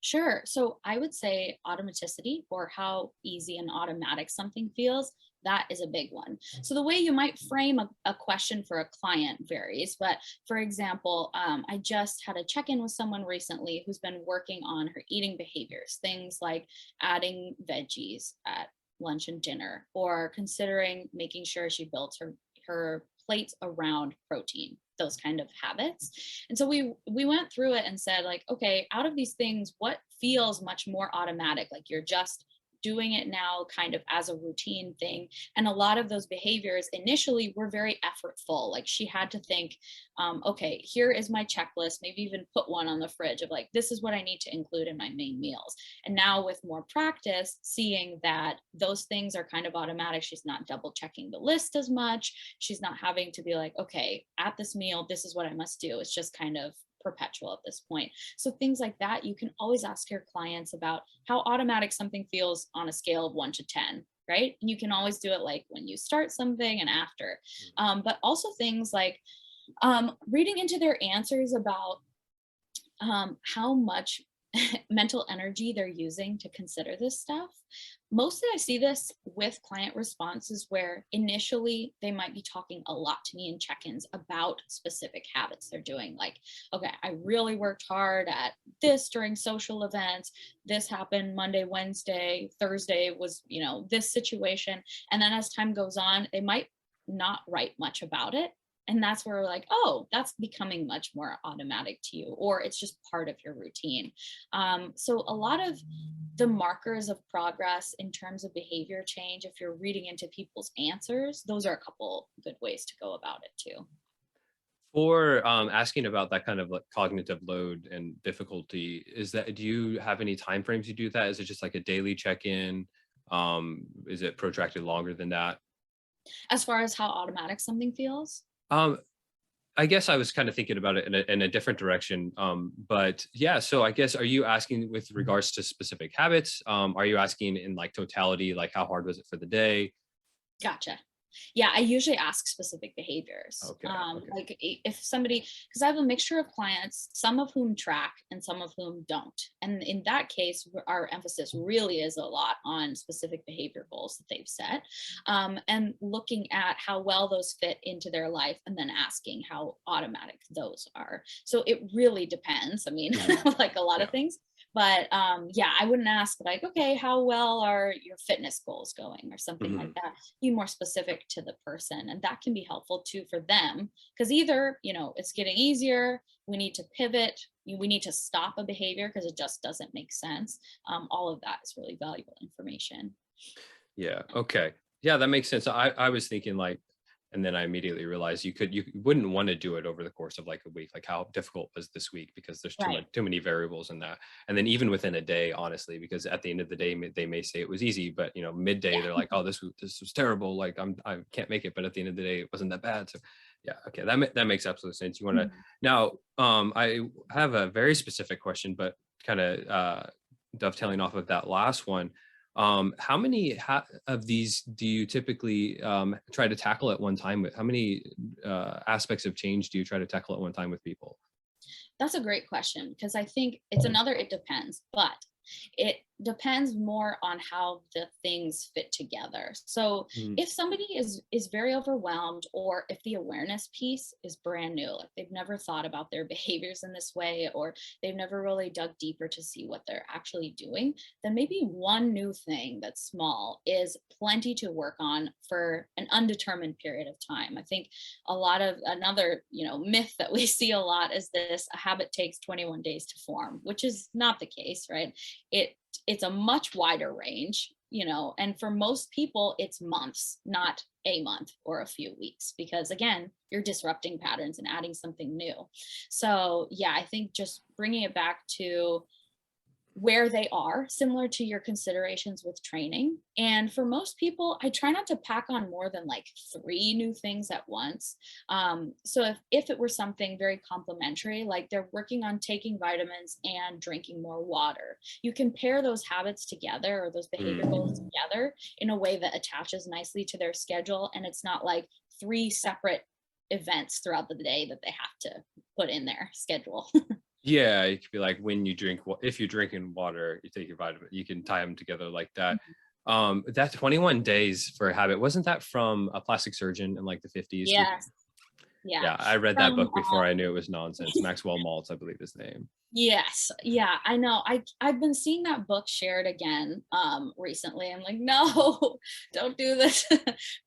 Sure. So I would say automaticity, or how easy and automatic something feels. That is a big one. So the way you might frame a question for a client varies. But for example, I just had a check-in with someone recently who's been working on her eating behaviors, things like adding veggies at lunch and dinner, or considering making sure she builds her plates around protein, those kind of habits. And so we went through it and said, like, okay, out of these things, what feels much more automatic, like you're just doing it now kind of as a routine thing? And a lot of those behaviors initially were very effortful. Like she had to think, okay, here is my checklist, maybe even put one on the fridge of like, this is what I need to include in my main meals. And now with more practice, seeing that those things are kind of automatic, she's not double checking the list as much. She's not having to be like, okay, at this meal, this is what I must do. It's just kind of perpetual at this point. So things like that, you can always ask your clients about how automatic something feels on a scale of 1 to 10, right? And you can always do it like when you start something and after. But also things like reading into their answers about how much mental energy they're using to consider this stuff. Mostly I see this with client responses where initially they might be talking a lot to me in check-ins about specific habits they're doing. Like, okay, I really worked hard at this during social events. This happened Monday, Wednesday, Thursday was, this situation. And then as time goes on, they might not write much about it. And that's where we're like, oh, that's becoming much more automatic to you, or it's just part of your routine. So a lot of the markers of progress in terms of behavior change, if you're reading into people's answers, those are a couple good ways to go about it too. For asking about that kind of like cognitive load and difficulty, do you have any timeframes you do that? Is it just like a daily check-in? Is it protracted longer than that? As far as how automatic something feels? I guess I was kind of thinking about it in a different direction. But yeah, so I guess, are you asking with regards to specific habits? Are you asking in like totality, like how hard was it for the day? Gotcha. Yeah, I usually ask specific behaviors. Okay. Like if somebody, because I have a mixture of clients, some of whom track and some of whom don't. And in that case, our emphasis really is a lot on specific behavior goals that they've set, and looking at how well those fit into their life and then asking how automatic those are. So it really depends. I mean, like a lot of things. But yeah, I wouldn't ask like, okay, how well are your fitness goals going or something like that. Be more specific to the person. And that can be helpful too for them, because either, it's getting easier, we need to pivot, we need to stop a behavior because it just doesn't make sense. All of that is really valuable information. Yeah. Okay. Yeah, that makes sense. I was thinking like, and then I immediately realized you wouldn't want to do it over the course of like a week. Like how difficult was this week? Because there's too many variables in that. And then even within a day, honestly, because at the end of the day, they may say it was easy, but midday they're like, oh, this was terrible. Like I can't make it. But at the end of the day, it wasn't that bad. So yeah, okay, that makes absolute sense. You want to now? I have a very specific question, but kind of dovetailing off of that last one. How many of these do you typically try to tackle at one time with? How many aspects of change do you try to tackle at one time with people? That's a great question, because I think it's it depends, but it depends more on how the things fit together. So if somebody is very overwhelmed, or if the awareness piece is brand new, like they've never thought about their behaviors in this way, or they've never really dug deeper to see what they're actually doing, then maybe one new thing that's small is plenty to work on for an undetermined period of time. I think a lot of another myth that we see a lot is this: a habit takes 21 days to form, which is not the case, right? It's a much wider range, and for most people it's months, not a month or a few weeks, because again, you're disrupting patterns and adding something new. So yeah, I think just bringing it back to where they are, similar to your considerations with training. And for most people, I try not to pack on more than like 3 new things at once. So if it were something very complementary, like they're working on taking vitamins and drinking more water, you can pair those habits together, or those behavior goals together, in a way that attaches nicely to their schedule. And it's not like 3 separate events throughout the day that they have to put in their schedule. Yeah, it could be like if you're drinking water, you take your vitamin, you can tie them together like that. That 21 days for a habit, wasn't that from a plastic surgeon in like the 50s? Yes. Yeah, I read that book before I knew it was nonsense. Maxwell Maltz, I believe his name. Yes. Yeah, I know. I've been seeing that book shared again recently. I'm like, no, don't do this.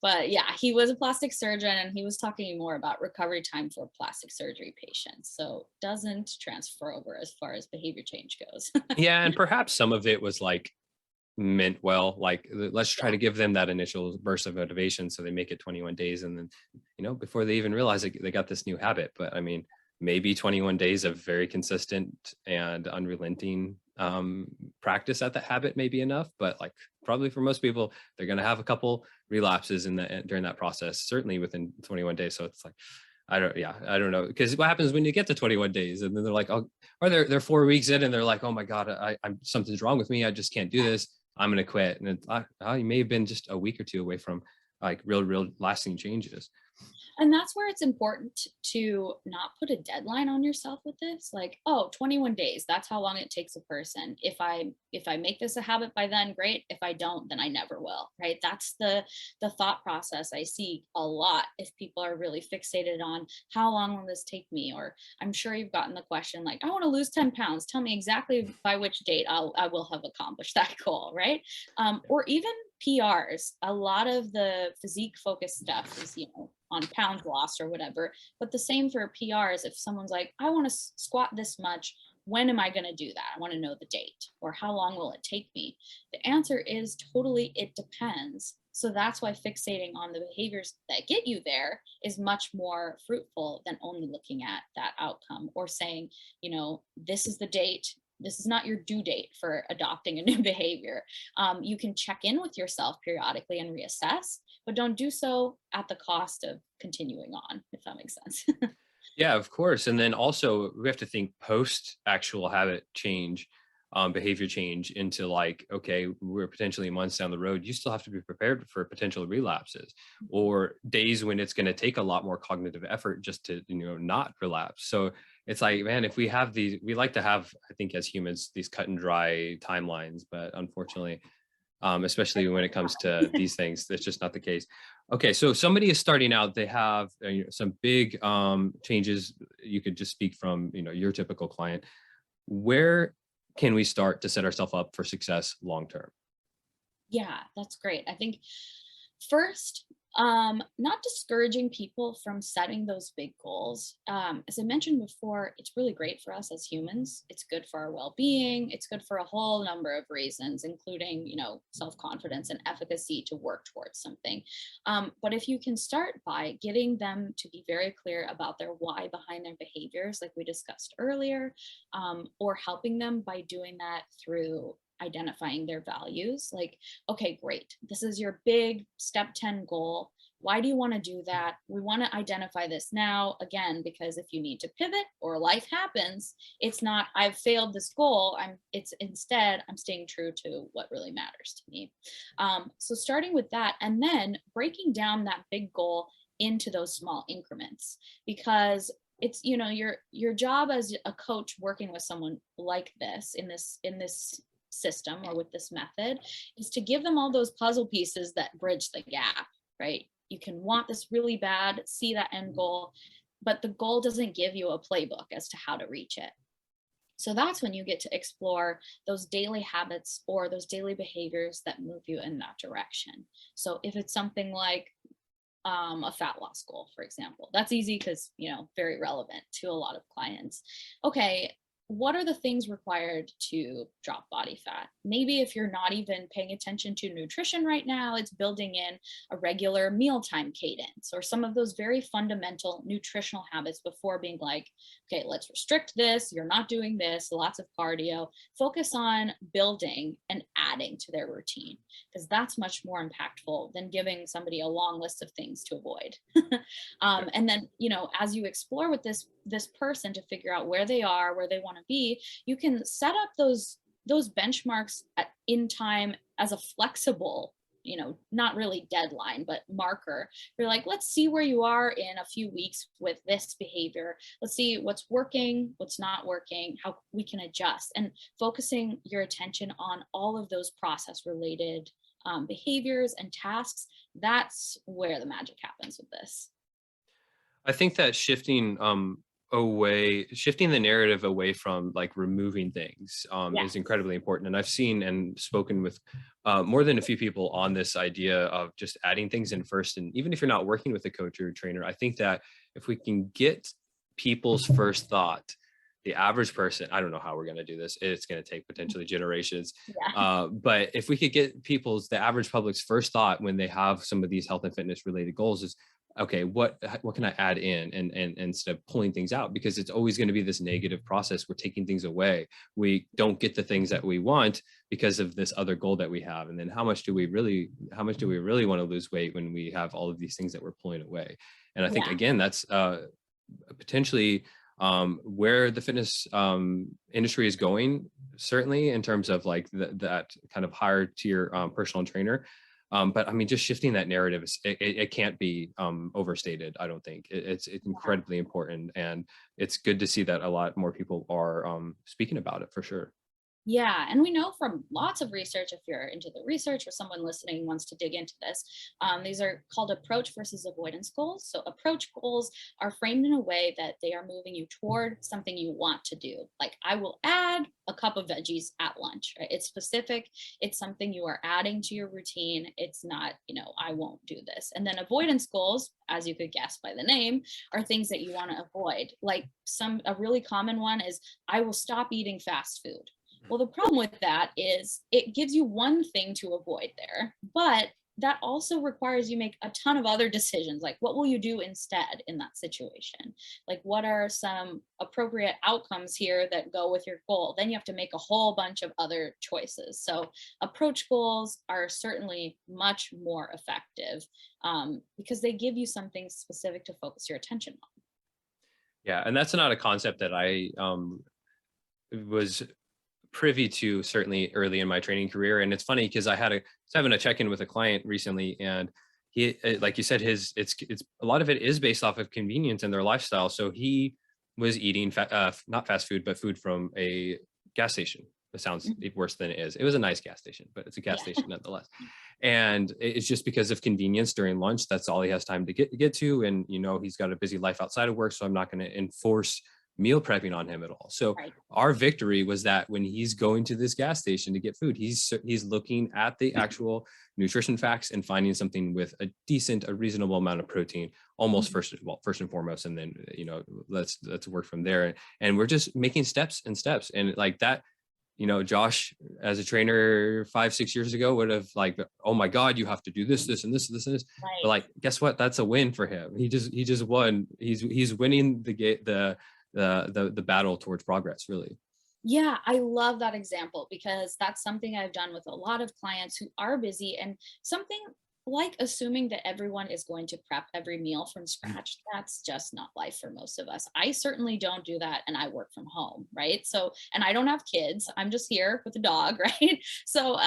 But yeah, he was a plastic surgeon, and he was talking more about recovery time for plastic surgery patients. So doesn't transfer over as far as behavior change goes. Yeah, and perhaps some of it was like meant well, like let's try to give them that initial burst of motivation so they make it 21 days, and then before they even realize it, they got this new habit. But I mean, maybe 21 days of very consistent and unrelenting practice at that habit may be enough. But like probably for most people, they're going to have a couple relapses during that process, certainly within 21 days. So it's like, I don't know, because what happens when you get to 21 days and then they're like, oh, or they're 4 weeks in and they're like, oh my God, I'm something's wrong with me, I just can't do this, I'm going to quit. And you may have been just a week or 2 away from like real lasting changes. And that's where it's important to not put a deadline on yourself with this. Like, oh, 21 days, that's how long it takes a person. If I make this a habit by then, great. If I don't, then I never will. Right? That's the thought process I see a lot if people are really fixated on how long will this take me? Or I'm sure you've gotten the question like, I want to lose 10 pounds. Tell me exactly by which date I will have accomplished that goal, right? Or even PRs. A lot of the physique focused stuff is, on pound loss or whatever, but the same for PRs. If someone's like, I want to squat this much, when am I going to do that? I want to know the date, or how long will it take me? The answer is totally, it depends. So that's why fixating on the behaviors that get you there is much more fruitful than only looking at that outcome or saying, this is the date. This is not your due date for adopting a new behavior. You can check in with yourself periodically and reassess, but don't do so at the cost of continuing on, if that makes sense. Yeah, of course. And then also we have to think post actual habit change, behavior change into like, okay, we're potentially months down the road. You still have to be prepared for potential relapses or days when it's going to take a lot more cognitive effort just to, not relapse. So it's like, man, if we have these, we like to have, I think as humans, these cut and dry timelines, but unfortunately, especially when it comes to these things, that's just not the case. Okay, so somebody is starting out, they have some big changes. You could just speak from your typical client. Where can we start to set ourselves up for success long term? Yeah, that's great. I think first, not discouraging people from setting those big goals. As I mentioned before, it's really great for us as humans. It's good for our well-being. It's good for a whole number of reasons, including, self-confidence and efficacy to work towards something. But if you can start by getting them to be very clear about their why behind their behaviors, like we discussed earlier, or helping them by doing that through identifying their values, like, okay, great, this is your big step 10 goal. Why do you want to do that? We want to identify this now, again, because if you need to pivot or life happens, it's not I've failed this goal. It's instead I'm staying true to what really matters to me. So starting with that and then breaking down that big goal into those small increments, because it's your job as a coach working with someone like this in this system or with this method is to give them all those puzzle pieces that bridge the gap, right? You can want this really bad, see that end goal, but the goal doesn't give you a playbook as to how to reach it. So that's when you get to explore those daily habits or those daily behaviors that move you in that direction. So if it's something like a fat loss goal, for example, that's easy because, very relevant to a lot of clients. Okay, what are the things required to drop body fat? Maybe if you're not even paying attention to nutrition right now, it's building in a regular mealtime cadence or some of those very fundamental nutritional habits before being like, okay, let's restrict this. You're not doing this, lots of cardio. Focus on building and adding to their routine, because that's much more impactful than giving somebody a long list of things to avoid. And then, as you explore with this person to figure out where they are, where they want to be, you can set up those benchmarks in time as a flexible, not really deadline, but marker. You're like, let's see where you are in a few weeks with this behavior. Let's see what's working, what's not working, how we can adjust, and focusing your attention on all of those process related behaviors and tasks. That's where the magic happens with this. I think that shifting the narrative away from like removing things is incredibly important. And I've seen and spoken with more than a few people on this idea of just adding things in first. And even if you're not working with a coach or a trainer, I think that if we can get people's first thought, the average person, I don't know how we're going to do this. It's going to take potentially generations. But if we could get the average public's first thought when they have some of these health and fitness related goals is, okay, what can I add in and instead of pulling things out, because it's always going to be this negative process. We're taking things away. We don't get the things that we want because of this other goal that we have. And then how much do we really want to lose weight when we have all of these things that we're pulling away? And I think, again, that's potentially where the fitness industry is going, certainly in terms of like that kind of higher tier personal trainer. But I mean, just shifting that narrative, it can't be overstated. I don't think it's incredibly important, and it's good to see that a lot more people are speaking about it for sure. Yeah, and we know from lots of research, if you're into the research or someone listening wants to dig into this, these are called approach versus avoidance goals. So approach goals are framed in a way that they are moving you toward something you want to do. Like, I will add a cup of veggies at lunch, right? It's specific. It's something you are adding to your routine. It's not, I won't do this. And then avoidance goals, as you could guess by the name, are things that you want to avoid. Like a really common one is, I will stop eating fast food. Well, the problem with that is it gives you one thing to avoid there, but that also requires you make a ton of other decisions. Like, what will you do instead in that situation? Like, what are some appropriate outcomes here that go with your goal? Then you have to make a whole bunch of other choices. So approach goals are certainly much more effective because they give you something specific to focus your attention on. Yeah, and that's not a concept that I was privy to certainly early in my training career. And it's funny because I was having a check-in with a client recently, and he, like you said, it's a lot of it is based off of convenience and their lifestyle. So he was eating not fast food, but food from a gas station. It sounds worse than it is. It was a nice gas station, but it's a gas station nonetheless. And it's just because of convenience during lunch. That's all he has time to get to. And, he's got a busy life outside of work. So I'm not going to enforce meal prepping on him at all. So our victory was that when he's going to this gas station to get food, he's looking at the actual nutrition facts and finding something with a reasonable amount of protein, almost first and foremost, and then let's work from there. And we're just making steps, and like that. Josh, as a trainer 5-6 years ago, would have like, oh my God, you have to do this, and this, and this, and this. Right. But like, guess what? That's a win for him. He just won. He's winning the battle towards progress, really. Yeah, I love that example because that's something I've done with a lot of clients who are busy, and something like assuming that everyone is going to prep every meal from scratch. That's just not life for most of us. I certainly don't do that, and I work from home, right? So, and I don't have kids. I'm just here with a dog, right? So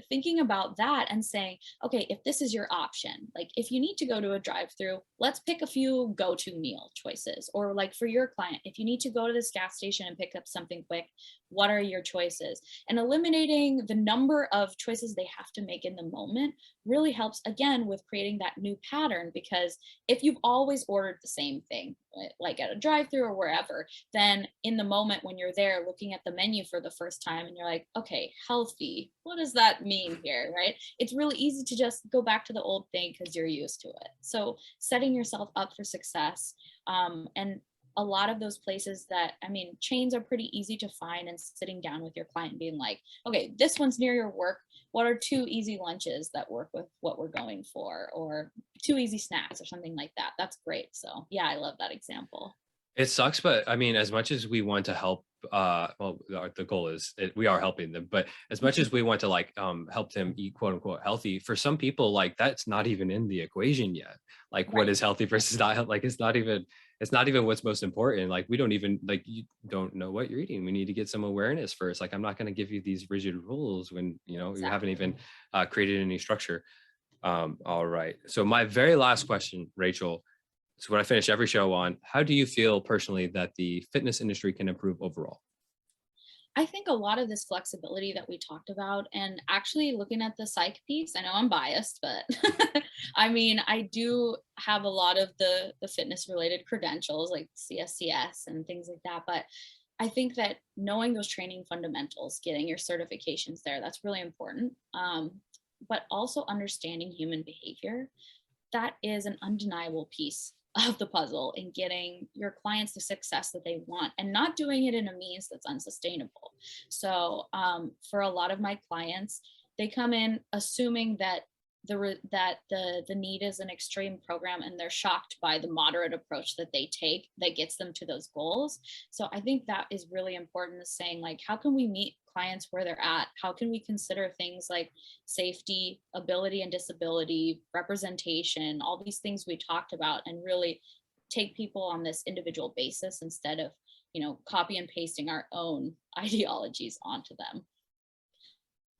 thinking about that and saying, okay, if this is your option, like if you need to go to a drive-through, let's pick a few go-to meal choices. Or like for your client, if you need to go to this gas station and pick up something quick, what are your choices? And eliminating the number of choices they have to make in the moment really helps, again, with creating that new pattern. Because if you've always ordered the same thing, like at a drive-through or wherever, then in the moment when you're there looking at the menu for the first time and you're like, okay, healthy, what does that mean here, right? It's really easy to just go back to the old thing because you're used to it. So setting yourself up for success, and a lot of those places that, chains are pretty easy to find, and sitting down with your client and being like, okay, this one's near your work. What are 2 easy lunches that work with what we're going for, or 2 easy snacks or something like that? That's great. So yeah, I love that example. It sucks, but as much as we want to help, the goal is we are helping them, but as much as we want to like help them eat quote unquote healthy, for some people, like that's not even in the equation yet. Like what is healthy versus not, like it's not even what's most important. Like we don't even, like, you don't know what you're eating. We need to get some awareness first. Like I'm not going to give you these rigid rules when you haven't even created any structure. All right, so my very last question, Rachel. So what I finish every show on, how do you feel personally that the fitness industry can improve overall? I think a lot of this flexibility that we talked about, and actually looking at the psych piece, I know I'm biased, but I do have a lot of the fitness related credentials like CSCS and things like that. But I think that knowing those training fundamentals, getting your certifications there, that's really important. But also understanding human behavior, that is an undeniable piece of the puzzle in getting your clients the success that they want, and not doing it in a means that's unsustainable. So for a lot of my clients, they come in assuming that the need is an extreme program, and they're shocked by the moderate approach that they take that gets them to those goals. So I think that is really important, is saying like, how can we meet clients where they're at? How can we consider things like safety, ability and disability, representation, all these things we talked about, and really take people on this individual basis instead of copy and pasting our own ideologies onto them.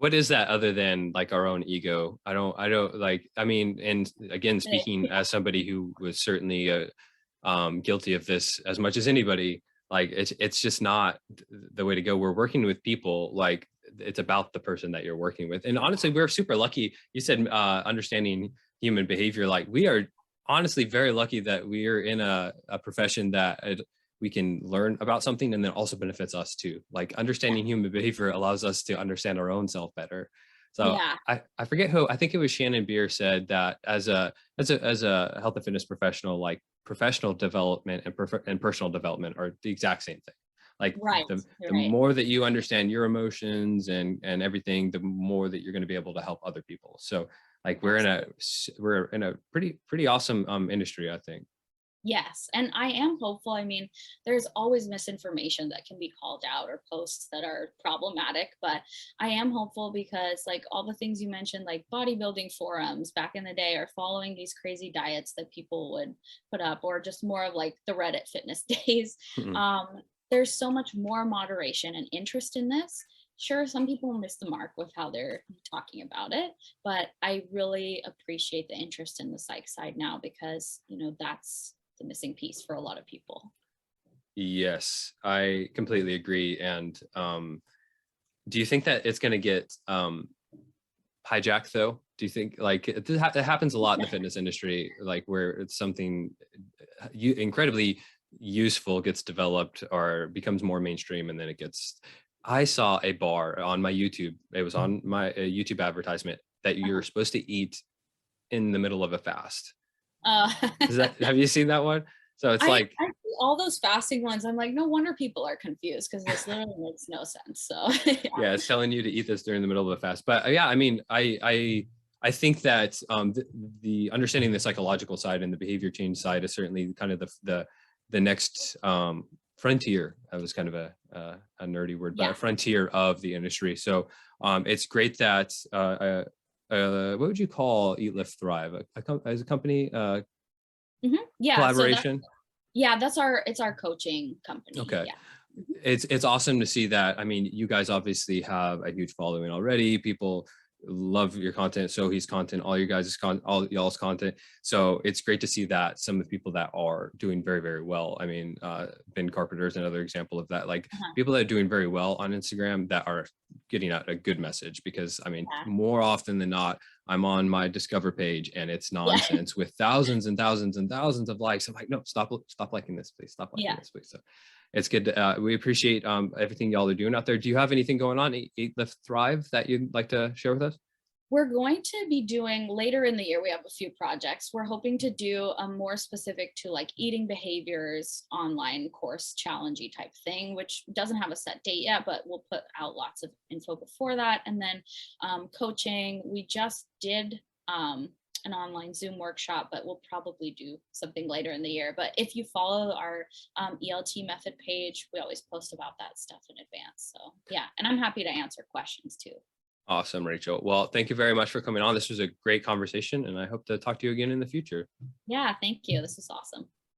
What is that other than like our own ego? I don't like, I mean, and again, speaking as somebody who was certainly guilty of this as much as anybody, like it's just not the way to go. We're working with people, like it's about the person that you're working with. And honestly, we're super lucky. You said understanding human behavior, like we are honestly very lucky that we're in a profession that we can learn about something and then also benefits us too. Like understanding human behavior allows us to understand our own self better. So Yeah. I forget who, I think it was Shannon Beer said that as a health and fitness professional, like professional development and personal development are the exact same thing. Like Right. the Right. more that you understand your emotions and everything, the more that you're going to be able to help other people. So like we're in a pretty awesome industry, I think. Yes, and I am hopeful. I mean, there's always misinformation that can be called out or posts that are problematic, but I am hopeful because like all the things you mentioned, like bodybuilding forums back in the day are following these crazy diets that people would put up, or just more of like the Reddit fitness days. There's so much more moderation and interest in this. Sure, some people miss the mark with how they're talking about it, but I really appreciate the interest in the psych side now because, that's the missing piece for a lot of people. Yes, I completely agree. And do you think that it's going to get hijacked though? Do you think like it happens a lot in the fitness industry, like where it's something incredibly useful gets developed or becomes more mainstream and then it gets, I saw a bar on my YouTube. It was on my YouTube advertisement that you're supposed to eat in the middle of a fast. Have you seen that one? So it's I see all those fasting ones. I'm like, no wonder people are confused because this literally makes no sense. So yeah, it's telling you to eat this during the middle of a fast. But yeah, I mean, I think that the understanding the psychological side and the behavior change side is certainly kind of the next frontier. That was kind of a nerdy word, but a frontier of the industry. So it's great that what would you call Eat, Lift, Thrive as a company yeah, collaboration? So it's our coaching company. Okay. Yeah. It's awesome to see that. I mean, you guys obviously have a huge following already. People love your content, Sohee's content, all your guys' all y'all's content. So it's great to see that some of the people that are doing very, very well. I mean, Ben Carpenter is another example of that. Like people that are doing very well on Instagram that are getting out a good message, because I mean, more often than not, I'm on my Discover page and it's nonsense with thousands and thousands and thousands of likes. I'm like, no, stop liking this, please. Stop liking this, please. So it's good. We appreciate everything y'all are doing out there. Do you have anything going on, Eat, Lift, Thrive, that you'd like to share with us? We're going to be doing later in the year. We have a few projects. We're hoping to do a more specific to like eating behaviors online course challengey type thing, which doesn't have a set date yet, but we'll put out lots of info before that. And then coaching, we just did an online Zoom workshop, but we'll probably do something later in the year. But if you follow our ELT Method page, we always post about that stuff in advance. So yeah, and I'm happy to answer questions too. Awesome, Rachel. Well, thank you very much for coming on. This was a great conversation and I hope to talk to you again in the future. Yeah, thank you. This is awesome.